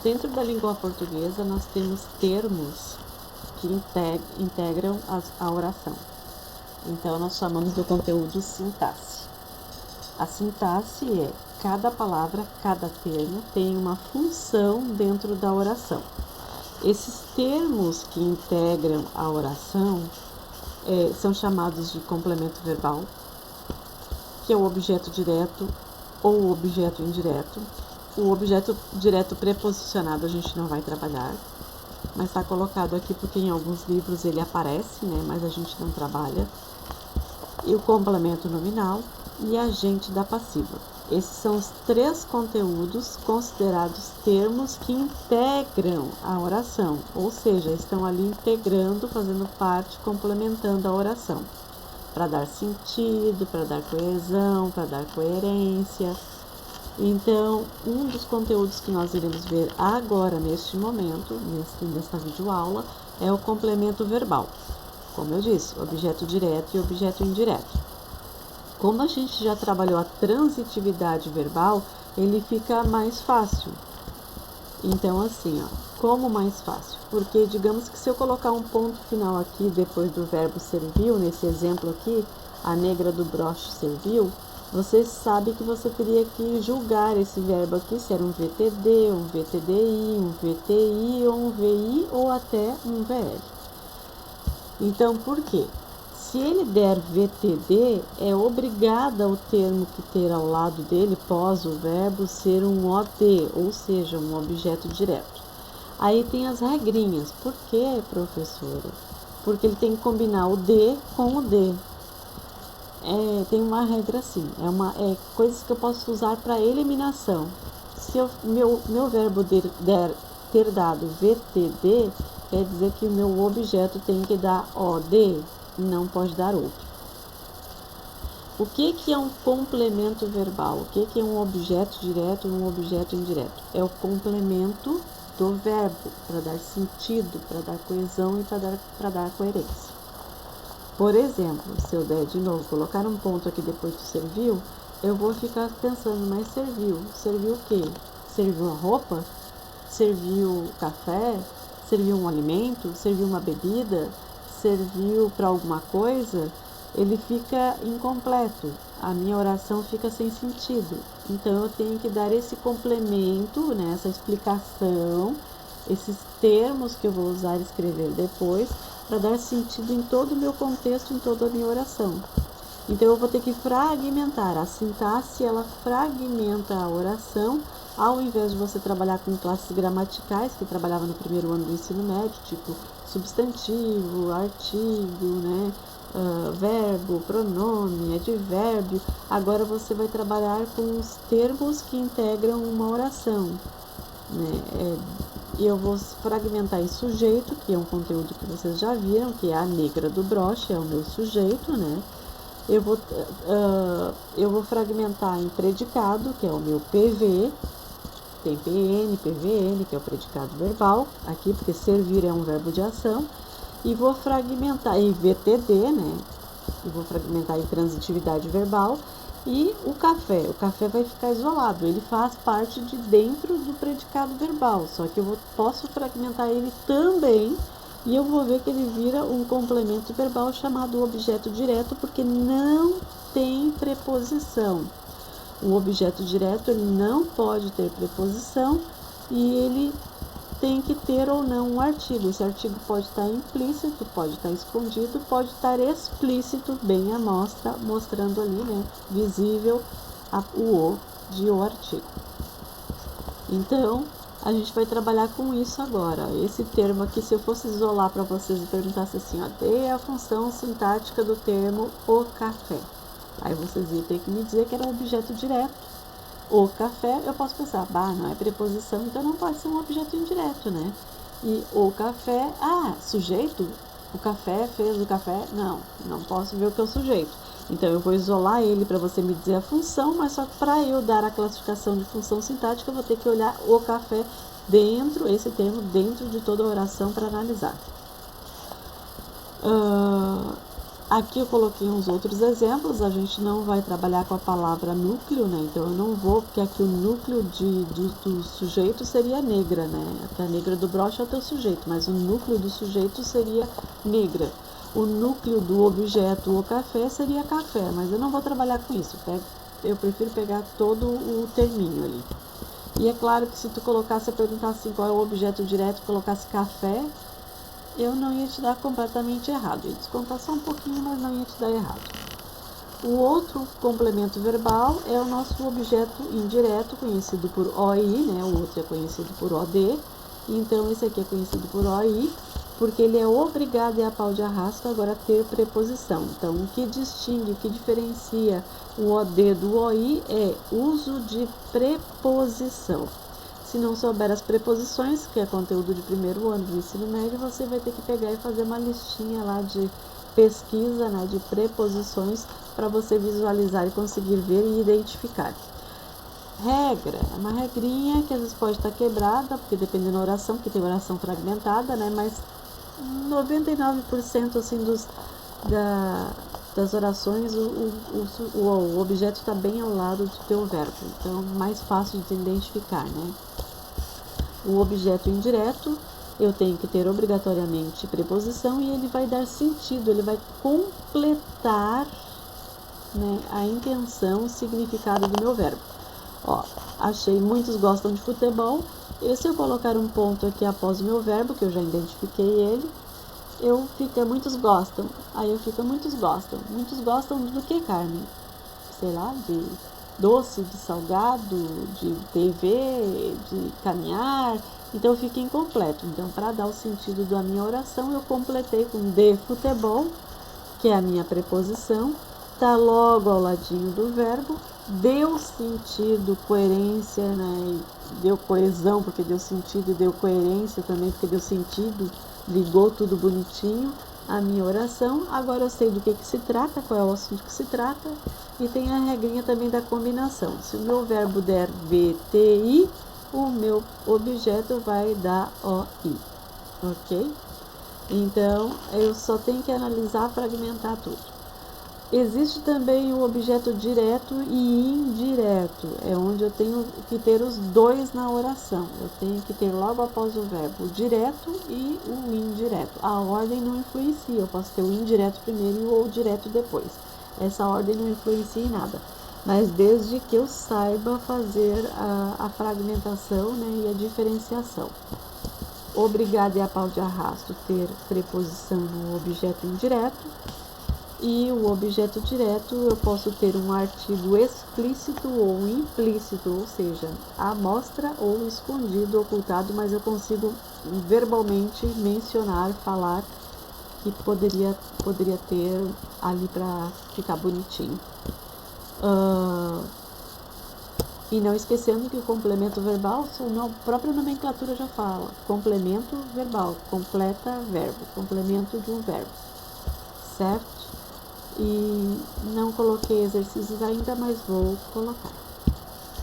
Dentro da língua portuguesa, nós temos termos que integram a oração. Então, nós chamamos do conteúdo sintaxe. A sintaxe é cada palavra, cada termo tem uma função dentro da oração. Esses termos que integram a oração são chamados de complemento verbal, que é o objeto direto ou o objeto indireto. O objeto direto preposicionado a gente não vai trabalhar, mas está colocado aqui porque em alguns livros ele aparece, né, mas a gente não trabalha. E o complemento nominal e agente da passiva. Esses são os três conteúdos considerados termos que integram a oração, ou seja, estão ali integrando, fazendo parte, complementando a oração, para dar sentido, para dar coesão, para dar coerência. Então, um dos conteúdos que nós iremos ver agora, neste momento, nesta videoaula, é o complemento verbal. Como eu disse, objeto direto e objeto indireto. Como a gente já trabalhou a transitividade verbal, ele fica mais fácil. Então, assim, como mais fácil? Porque, digamos que se eu colocar um ponto final aqui, depois do verbo serviu, nesse exemplo aqui, a negra do broche serviu, você sabe que você teria que julgar esse verbo aqui, se era um VTD, um VTDI, um VTI, ou um VI, ou até um VL. Então, por quê? Se ele der VTD, é obrigada o termo que ter ao lado dele, pós o verbo, ser um OD, ou seja, um objeto direto. Aí tem as regrinhas. Por quê, professora? Porque ele tem que combinar o D com o D. Tem uma regra assim, coisas que eu posso usar para eliminação. Se meu verbo ter dado VTD, quer dizer que o meu objeto tem que dar OD, não pode dar outro. O que é um complemento verbal? O que é um objeto direto e um objeto indireto? É o complemento do verbo, para dar sentido, para dar coesão e para dar coerência. Por exemplo, se eu der de novo, colocar um ponto aqui depois do serviu, eu vou ficar pensando, mas serviu? Serviu o quê? Serviu a roupa? Serviu café? Serviu um alimento? Serviu uma bebida? Serviu para alguma coisa? Ele fica incompleto, a minha oração fica sem sentido. Então, eu tenho que dar esse complemento, né, essa explicação, esses termos que eu vou usar e escrever depois, para dar sentido em todo o meu contexto, em toda a minha oração. Então, eu vou ter que fragmentar. A sintaxe, ela fragmenta a oração, ao invés de você trabalhar com classes gramaticais, que trabalhava no primeiro ano do ensino médio, tipo substantivo, artigo, né, verbo, pronome, advérbio. Agora você vai trabalhar com os termos que integram uma oração, né? Eu vou fragmentar em sujeito, que é um conteúdo que vocês já viram, que é a negra do broche, é o meu sujeito, né? Eu vou fragmentar em predicado, que é o meu PV, tem PN, PVN, que é o predicado verbal, aqui, porque servir é um verbo de ação, e vou fragmentar em VTD, né? E vou fragmentar em transitividade verbal. E o café vai ficar isolado, ele faz parte de dentro do predicado verbal, só que eu posso fragmentar ele também, e eu vou ver que ele vira um complemento verbal chamado objeto direto, porque não tem preposição. O objeto direto, ele não pode ter preposição, e ele tem que ter ou não um artigo. Esse artigo pode estar implícito, pode estar escondido, pode estar explícito, bem à mostra, mostrando ali, né, visível o de o artigo. Então, a gente vai trabalhar com isso agora. Esse termo aqui, se eu fosse isolar para vocês e perguntasse assim, dê a função sintática do termo o café. Aí vocês iam ter que me dizer que era um objeto direto. O café, eu posso pensar, não é preposição, então não pode ser um objeto indireto, né? E o café, sujeito, o café fez o café, não posso ver o que é o sujeito. Então, eu vou isolar ele para você me dizer a função, mas só que para eu dar a classificação de função sintática, eu vou ter que olhar o café dentro, esse termo, dentro de toda a oração para analisar. Aqui eu coloquei uns outros exemplos, a gente não vai trabalhar com a palavra núcleo, né? Então eu não vou, porque aqui o núcleo do sujeito seria negra, né? Porque a negra do broche é o teu sujeito, mas o núcleo do sujeito seria negra. O núcleo do objeto, o café, seria café, mas eu não vou trabalhar com isso. Eu prefiro pegar todo o terminho ali. E é claro que se tu colocasse, perguntasse assim, qual é o objeto direto, colocasse café, eu não ia te dar completamente errado. Ia descontar só um pouquinho, mas não ia te dar errado. O outro complemento verbal é o nosso objeto indireto, conhecido por OI, né? O outro é conhecido por OD. Então, esse aqui é conhecido por OI, porque ele é obrigado a pau de arrasto agora a ter preposição. Então, o que distingue, o que diferencia o OD do OI é uso de preposição. Se não souber as preposições, que é conteúdo de primeiro ano do ensino médio, você vai ter que pegar e fazer uma listinha lá de pesquisa, né, de preposições, para você visualizar e conseguir ver e identificar. Regra, é uma regrinha que às vezes pode estar quebrada, porque dependendo da oração, porque tem oração fragmentada, né, mas 99% assim das orações, o objeto está bem ao lado do teu verbo, então mais fácil de identificar, né? O objeto indireto, eu tenho que ter obrigatoriamente preposição e ele vai dar sentido, ele vai completar, né, a intenção, o significado do meu verbo. Ó, achei, muitos gostam de futebol. E se eu colocar um ponto aqui após o meu verbo, que eu já identifiquei ele, eu fico, muitos gostam. Aí eu fico, muitos gostam. Muitos gostam do que, Carmen? Sei lá, de doce, de salgado, de TV, de caminhar. Então fica incompleto. Então, para dar o sentido da minha oração, eu completei com de futebol, que é a minha preposição, tá logo ao ladinho do verbo, deu sentido, coerência, né? Deu coesão, porque deu sentido, deu coerência também, porque deu sentido, ligou tudo bonitinho a minha oração. Agora eu sei do que se trata, qual é o assunto que se trata, e tem a regrinha também da combinação. Se o meu verbo der VTI, o meu objeto vai dar OI, ok? Então, eu só tenho que analisar, fragmentar tudo. Existe também o objeto direto e indireto, é onde eu tenho que ter os dois na oração. Eu tenho que ter logo após o verbo o direto e o indireto. A ordem não influencia, eu posso ter o indireto primeiro e o direto depois. Essa ordem não influencia em nada, mas desde que eu saiba fazer a fragmentação, né, e a diferenciação. Obrigado e a pau de arrasto ter preposição no objeto indireto. E o objeto direto eu posso ter um artigo explícito ou implícito, ou seja, à mostra ou escondido, ocultado, mas eu consigo verbalmente mencionar, falar que poderia ter ali para ficar bonitinho. E não esquecendo que o complemento verbal, a própria nomenclatura já fala, complemento verbal, completa verbo, complemento de um verbo, certo? E não coloquei exercícios ainda, mas vou colocar.